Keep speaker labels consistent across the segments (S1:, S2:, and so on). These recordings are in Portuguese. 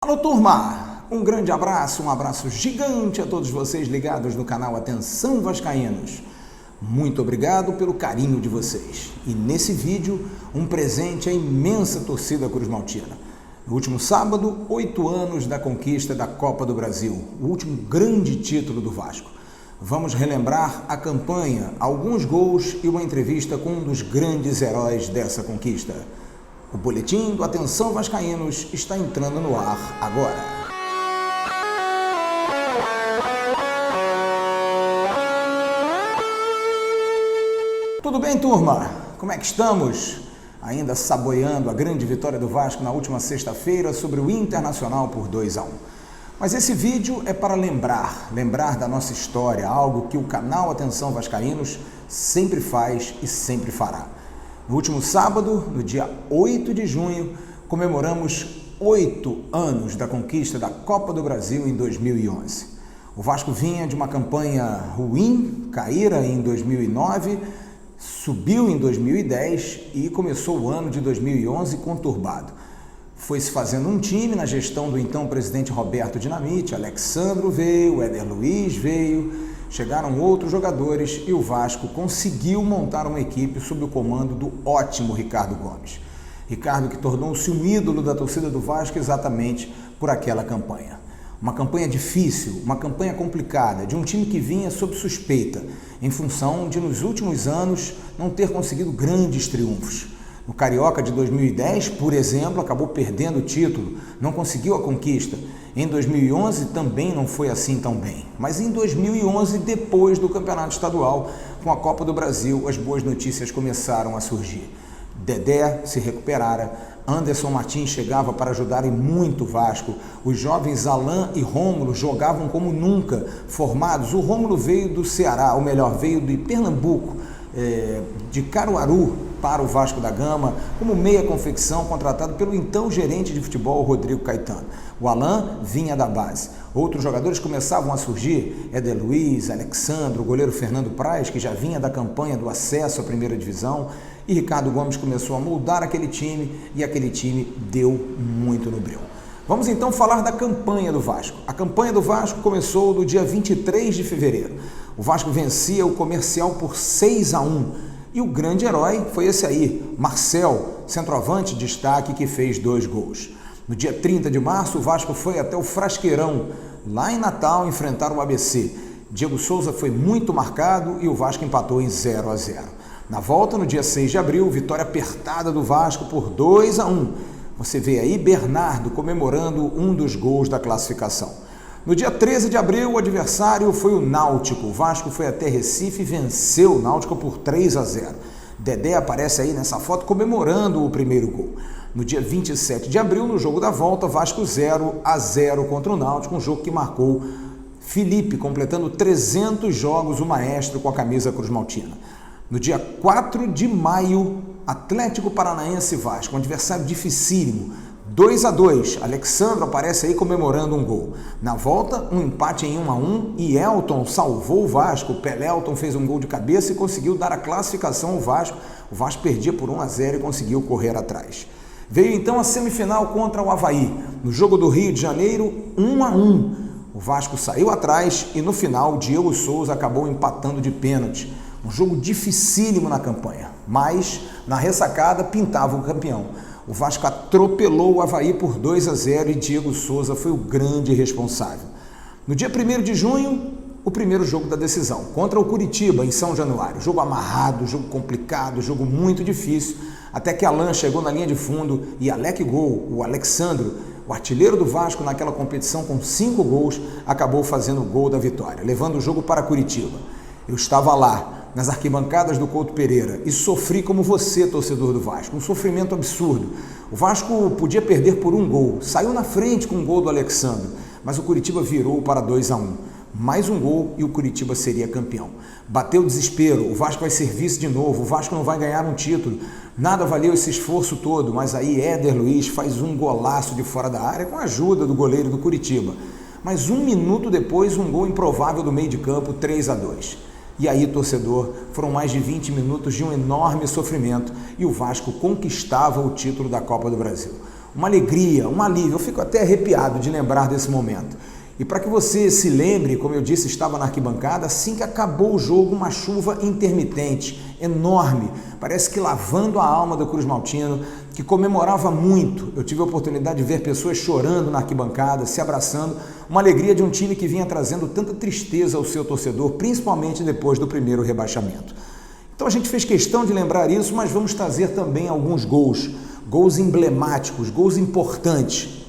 S1: Alô, turma! Um grande abraço, um abraço gigante a todos vocês ligados no canal Atenção Vascaínos. Muito obrigado pelo carinho de vocês. E nesse vídeo, um presente à imensa torcida cruzmaltina. No último sábado, 8 anos da conquista da Copa do Brasil, o último grande título do Vasco. Vamos relembrar a campanha, alguns gols e uma entrevista com um dos grandes heróis dessa conquista. O boletim do Atenção Vascaínos está entrando no ar agora. Tudo bem, turma? Como é que estamos? Ainda saboreando a grande vitória do Vasco na última sexta-feira sobre o Internacional por 2-1. Mas esse vídeo é para lembrar da nossa história, algo que o canal Atenção Vascaínos sempre faz e sempre fará. No último sábado, no dia 8 de junho, comemoramos 8 anos da conquista da Copa do Brasil em 2011. O Vasco vinha de uma campanha ruim, caíra em 2009, subiu em 2010 e começou o ano de 2011 conturbado. Foi se fazendo um time na gestão do então presidente Roberto Dinamite, Alexandro veio, Éder Luiz veio, chegaram outros jogadores e o Vasco conseguiu montar uma equipe sob o comando do ótimo Ricardo Gomes. Ricardo que tornou-se um ídolo da torcida do Vasco exatamente por aquela campanha. Uma campanha difícil, uma campanha complicada, de um time que vinha sob suspeita, em função de nos últimos anos não ter conseguido grandes triunfos. No Carioca de 2010, por exemplo, acabou perdendo o título, não conseguiu a conquista. Em 2011 também não foi assim tão bem. Mas em 2011, depois do Campeonato Estadual, com a Copa do Brasil, as boas notícias começaram a surgir. Dedé se recuperara, Anderson Martins chegava para ajudar em muito o Vasco, os jovens Alain e Rômulo jogavam como nunca, formados. O Rômulo veio do Ceará, ou melhor, veio de Pernambuco, de Caruaru, para o Vasco da Gama, como meia confecção, contratado pelo então gerente de futebol, Rodrigo Caetano. O Alain vinha da base. Outros jogadores começavam a surgir, Éder Luiz, Alexandro, o goleiro Fernando Praz, que já vinha da campanha do acesso à primeira divisão, e Ricardo Gomes começou a moldar aquele time, e aquele time deu muito no breu. Vamos então falar da campanha do Vasco. A campanha do Vasco começou no dia 23 de fevereiro. O Vasco vencia o Comercial por 6-1. E o grande herói foi esse aí, Marcel, centroavante de destaque que fez 2 gols. No dia 30 de março, o Vasco foi até o Frasqueirão, lá em Natal, enfrentar o ABC. Diego Souza foi muito marcado e o Vasco empatou em 0-0. Na volta, no dia 6 de abril, vitória apertada do Vasco por 2-1. Você vê aí Bernardo comemorando um dos gols da classificação. No dia 13 de abril, o adversário foi o Náutico. O Vasco foi até Recife e venceu o Náutico por 3-0. Dedé aparece aí nessa foto comemorando o primeiro gol. No dia 27 de abril, no jogo da volta, Vasco 0-0 contra o Náutico, um jogo que marcou Felipe, completando 300 jogos, o maestro com a camisa cruzmaltina. No dia 4 de maio, Atlético Paranaense e Vasco, um adversário dificílimo, 2-2, Alexandro aparece aí comemorando um gol. Na volta, um empate em 1-1 e Elton salvou o Vasco. Pelelton fez um gol de cabeça e conseguiu dar a classificação ao Vasco. O Vasco perdia por 1-0 e conseguiu correr atrás. Veio então a semifinal contra o Avaí. No jogo do Rio de Janeiro, 1-1. O Vasco saiu atrás e no final, Diego Souza acabou empatando de pênalti. Um jogo dificílimo na campanha, mas na ressacada pintava o campeão. O Vasco atropelou o Avaí por 2-0 e Diego Souza foi o grande responsável. No dia 1º de junho, o primeiro jogo da decisão, contra o Curitiba, em São Januário. Jogo amarrado, jogo complicado, jogo muito difícil, até que Alain chegou na linha de fundo e Alec Gol, o Alexandro, o artilheiro do Vasco naquela competição com 5 gols, acabou fazendo o gol da vitória, levando o jogo para Curitiba. Eu estava lá, nas arquibancadas do Couto Pereira, e sofri como você, torcedor do Vasco, um sofrimento absurdo. O Vasco podia perder por 1 gol, saiu na frente com o gol do Alexandre, mas o Curitiba virou para 2-1. Mais um gol e o Curitiba seria campeão. Bateu o desespero, o Vasco vai ser vice de novo, o Vasco não vai ganhar um título. Nada valeu esse esforço todo, mas aí Éder Luiz faz um golaço de fora da área com a ajuda do goleiro do Curitiba. Mas 1 minuto depois, um gol improvável do meio de campo, 3-2. E aí, torcedor, foram mais de 20 minutos de um enorme sofrimento e o Vasco conquistava o título da Copa do Brasil. uma alegria, um alívio. Eu fico até arrepiado de lembrar desse momento. E para que você se lembre, como eu disse, estava na arquibancada, assim que acabou o jogo, uma chuva intermitente, enorme, parece que lavando a alma do Cruz Maltino, que comemorava muito. Eu tive a oportunidade de ver pessoas chorando na arquibancada, se abraçando, uma alegria de um time que vinha trazendo tanta tristeza ao seu torcedor, principalmente depois do primeiro rebaixamento. Então a gente fez questão de lembrar isso, mas vamos trazer também alguns gols emblemáticos, gols importantes.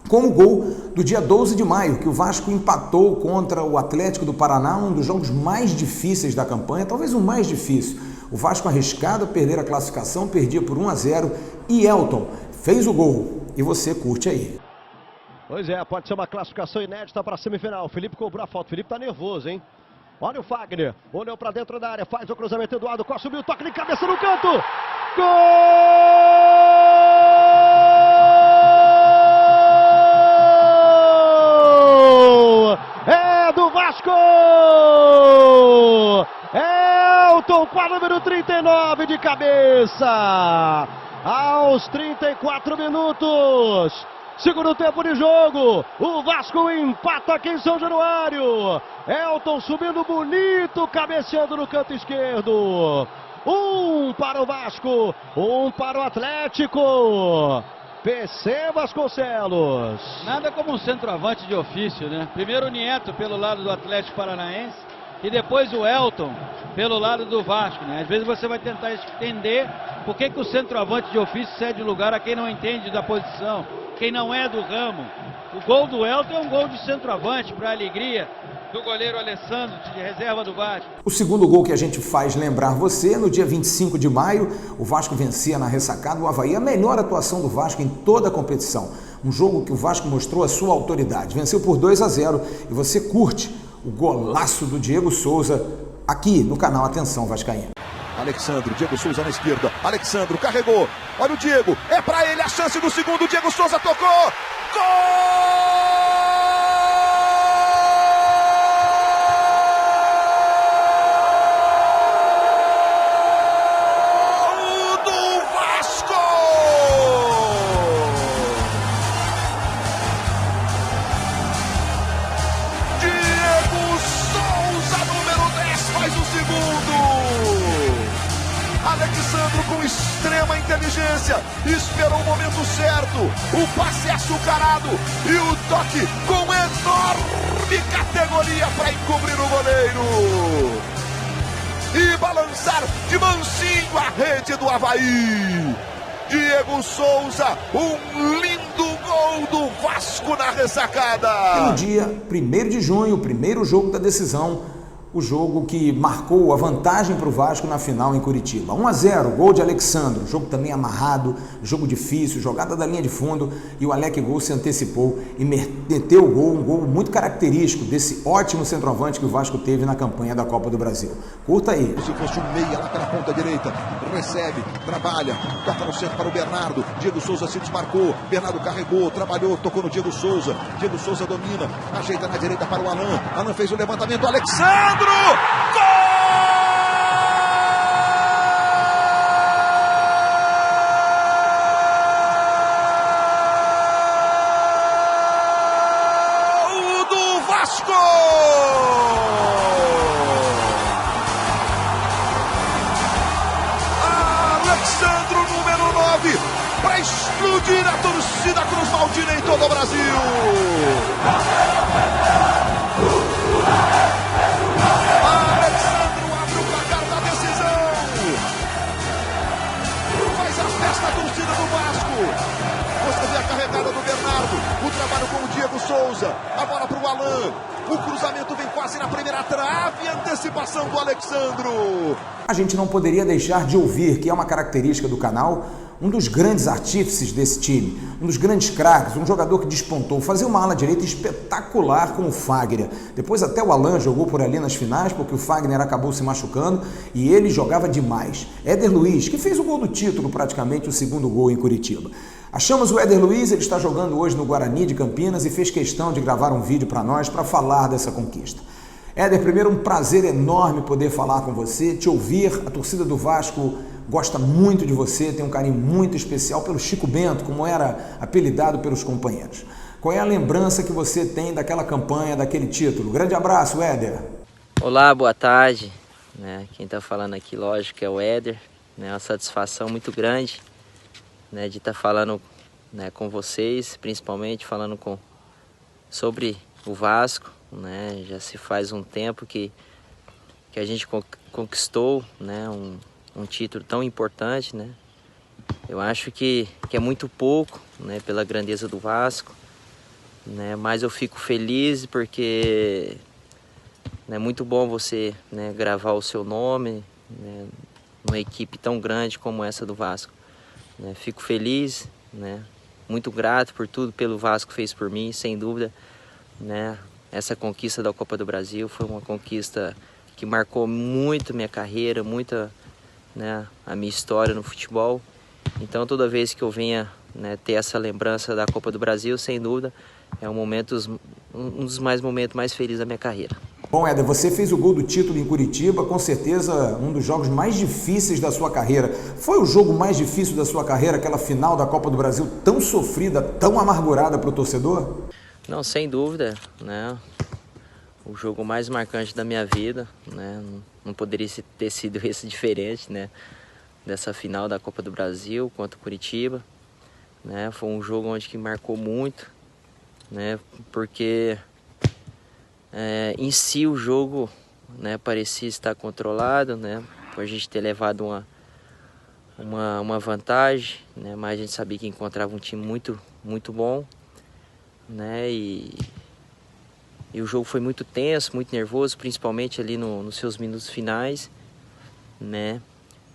S1: Como o gol do dia 12 de maio, que o Vasco empatou contra o Atlético do Paraná, um dos jogos mais difíceis da campanha, talvez o mais difícil. O Vasco arriscado a perder a classificação, perdia por 1-0 e Elton fez o gol. E você curte aí.
S2: Pois é, pode ser uma classificação inédita para a semifinal. O Felipe cobrou a falta. O Felipe tá nervoso, hein? Olha o Fagner, olhou para dentro da área, faz o cruzamento, Eduardo Costa subiu, toque de cabeça no canto. Gol! É do Vasco! Elton com a número 39 de cabeça. Aos 34 minutos. Segundo tempo de jogo, o Vasco empata aqui em São Januário. Elton subindo bonito, cabeceando no canto esquerdo. 1 para o Vasco, 1 para o Atlético. PC Vasconcelos.
S3: Nada como um centroavante de ofício, né? Primeiro o Nieto pelo lado do Atlético Paranaense e depois o Elton pelo lado do Vasco, né? Às vezes você vai tentar entender por que o centroavante de ofício cede lugar a quem não entende da posição, quem não é do ramo. O gol do Elton é um gol de centroavante para a alegria do goleiro Alessandro, de reserva do Vasco.
S1: O segundo gol que a gente faz lembrar você, no dia 25 de maio, o Vasco vencia na ressacada o Avaí, a melhor atuação do Vasco em toda a competição. Um jogo que o Vasco mostrou a sua autoridade. Venceu por 2-0 e você curte o golaço do Diego Souza aqui no canal Atenção Vascaíno.
S4: Alexandro, Diego Souza na esquerda, Alexandro carregou, olha o Diego, é pra ele a chance do segundo, Diego Souza tocou, gol! Do Vasco! Diego Souza, número 10, faz o segundo! Alexandro com extrema inteligência, esperou o momento certo, o passe açucarado e o toque com enorme categoria para encobrir o goleiro e balançar de mansinho a rede do Avaí. Diego Souza, um lindo gol do Vasco na ressacada.
S1: E no dia 1º de junho, o primeiro jogo da decisão, o jogo que marcou a vantagem para o Vasco na final em Curitiba. 1-0, gol de Alexandro, jogo também amarrado, jogo difícil, jogada da linha de fundo e o Alec Gol se antecipou e meteu o gol, um gol muito característico desse ótimo centroavante que o Vasco teve na campanha da Copa do Brasil. Curta aí.
S4: Se fosse um meia lá pela ponta direita, recebe, trabalha, toca no centro para o Bernardo, Diego Souza se desmarcou, Bernardo carregou, trabalhou, tocou no Diego Souza domina, ajeita na direita para o Alan fez o levantamento, Alexandro! Gol! Do Vasco! Alexandro, número 9, para explodir a torcida Cruz Maltina em todo o Brasil. Carregada do Bernardo, o trabalho com o Diego Souza, a bola para o Alan, o cruzamento vem quase na primeira trave, antecipação do Alexandro.
S1: A gente não poderia deixar de ouvir, que é uma característica do canal, um dos grandes artífices desse time, um dos grandes craques, um jogador que despontou, fazia uma ala direita espetacular com o Fagner. Depois até o Alan jogou por ali nas finais, porque o Fagner acabou se machucando e ele jogava demais. Éder Luiz, que fez o gol do título, praticamente o segundo gol em Curitiba. Achamos o Éder Luiz, ele está jogando hoje no Guarani de Campinas e fez questão de gravar um vídeo para nós para falar dessa conquista. Éder, primeiro um prazer enorme poder falar com você, te ouvir, a torcida do Vasco gosta muito de você, tem um carinho muito especial pelo Chico Bento, como era apelidado pelos companheiros. Qual é a lembrança que você tem daquela campanha, daquele título? Grande abraço, Éder.
S5: Olá, boa tarde. Quem está falando aqui, lógico, é o Éder. É uma satisfação muito grande de estar falando com vocês, principalmente falando sobre o Vasco. Já se faz um tempo que a gente conquistou um título tão importante. Eu acho que é muito pouco pela grandeza do Vasco, mas eu fico feliz porque é muito bom você gravar o seu nome numa equipe tão grande como essa do Vasco. Fico feliz, muito grato por tudo pelo Vasco fez por mim, sem dúvida. Essa conquista da Copa do Brasil foi uma conquista que marcou muito minha carreira, muito a minha história no futebol. Então toda vez que eu venha ter essa lembrança da Copa do Brasil, sem dúvida, é um dos momentos mais felizes da minha carreira.
S1: Bom, Éder, você fez o gol do título em Curitiba, com certeza um dos jogos mais difíceis da sua carreira. Foi o jogo mais difícil da sua carreira, aquela final da Copa do Brasil tão sofrida, tão amargurada para o torcedor?
S5: Não, sem dúvida, o jogo mais marcante da minha vida, não poderia ter sido esse diferente, dessa final da Copa do Brasil contra o Curitiba, foi um jogo onde que marcou muito, porque em si o jogo parecia estar controlado, por a gente ter levado uma vantagem, mas a gente sabia que encontrava um time muito bom, e o jogo foi muito tenso, muito nervoso, principalmente ali nos seus minutos finais,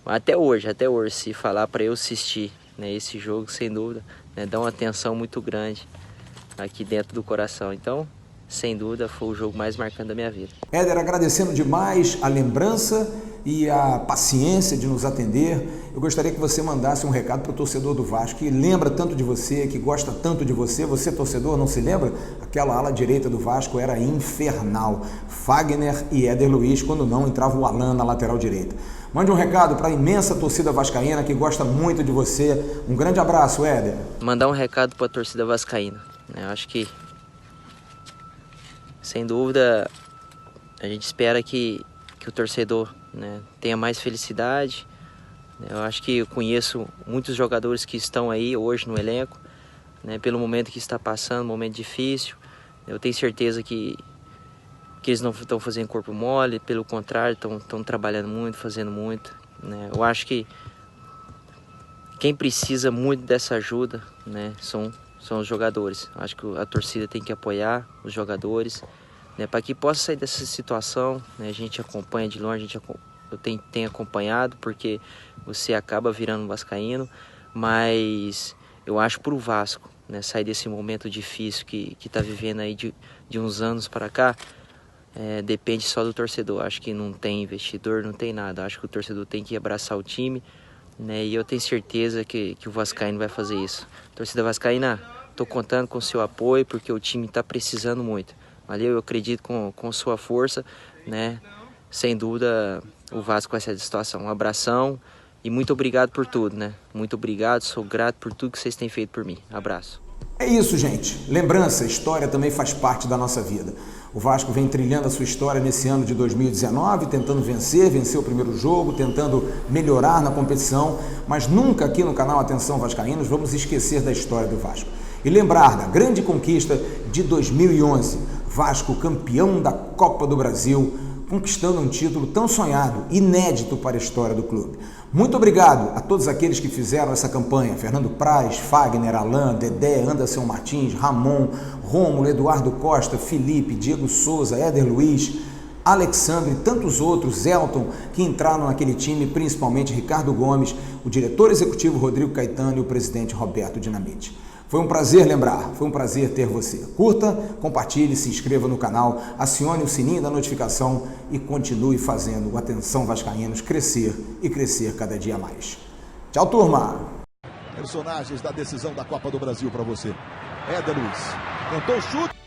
S5: Até hoje, se falar para eu assistir esse jogo, sem dúvida, dá uma tensão muito grande aqui dentro do coração. Então, sem dúvida, foi o jogo mais marcante da minha vida.
S1: Éder, agradecendo demais a lembrança e a paciência de nos atender. Eu gostaria que você mandasse um recado para o torcedor do Vasco, que lembra tanto de você, que gosta tanto de você. Você, torcedor, não se lembra? Aquela ala direita do Vasco era infernal. Fagner e Éder Luiz, quando não, entrava o Alan na lateral direita. Mande um recado para a imensa torcida vascaína que gosta muito de você. Um grande abraço, Éder.
S5: Mandar um recado para a torcida vascaína. Eu acho que, sem dúvida, a gente espera que o torcedor tenha mais felicidade. Eu acho que eu conheço muitos jogadores que estão aí hoje no elenco, pelo momento que está passando, um momento difícil. Eu tenho certeza que eles não estão fazendo corpo mole, pelo contrário, estão trabalhando muito, fazendo muito. Eu acho que quem precisa muito dessa ajuda são os jogadores. Eu acho que a torcida tem que apoiar os jogadores, para que possa sair dessa situação. A gente acompanha de longe, eu tenho acompanhado, porque você acaba virando um vascaíno, mas eu acho para o Vasco, sair desse momento difícil que está vivendo aí de uns anos para cá, depende só do torcedor. Acho que não tem investidor, não tem nada. Acho que o torcedor tem que abraçar o time, e eu tenho certeza que o vascaíno vai fazer isso. Torcida vascaína, estou contando com o seu apoio, porque o time está precisando muito. Valeu, eu acredito com sua força, sem dúvida o Vasco vai sair da situação. Um abração e muito obrigado por tudo, Muito obrigado, sou grato por tudo que vocês têm feito por mim. Abraço.
S1: É isso, gente. Lembrança, história também faz parte da nossa vida. O Vasco vem trilhando a sua história nesse ano de 2019, tentando vencer o primeiro jogo, tentando melhorar na competição, mas nunca aqui no canal Atenção Vascaínos vamos esquecer da história do Vasco. E lembrar da grande conquista de 2011, Vasco campeão da Copa do Brasil, conquistando um título tão sonhado, inédito para a história do clube. Muito obrigado a todos aqueles que fizeram essa campanha: Fernando Praz, Fagner, Alan, Dedé, Anderson Martins, Ramon, Rômulo, Eduardo Costa, Felipe, Diego Souza, Éder Luiz, Alexandre e tantos outros, Elton, que entraram naquele time, principalmente Ricardo Gomes, o diretor executivo Rodrigo Caetano e o presidente Roberto Dinamite. Foi um prazer lembrar, foi um prazer ter você. Curta, compartilhe, se inscreva no canal, acione o sininho da notificação e continue fazendo o Atenção Vascaínos crescer e crescer cada dia mais. Tchau, turma!
S4: Personagens da decisão da Copa do Brasil para você. Éder Luiz. Tentou o chute.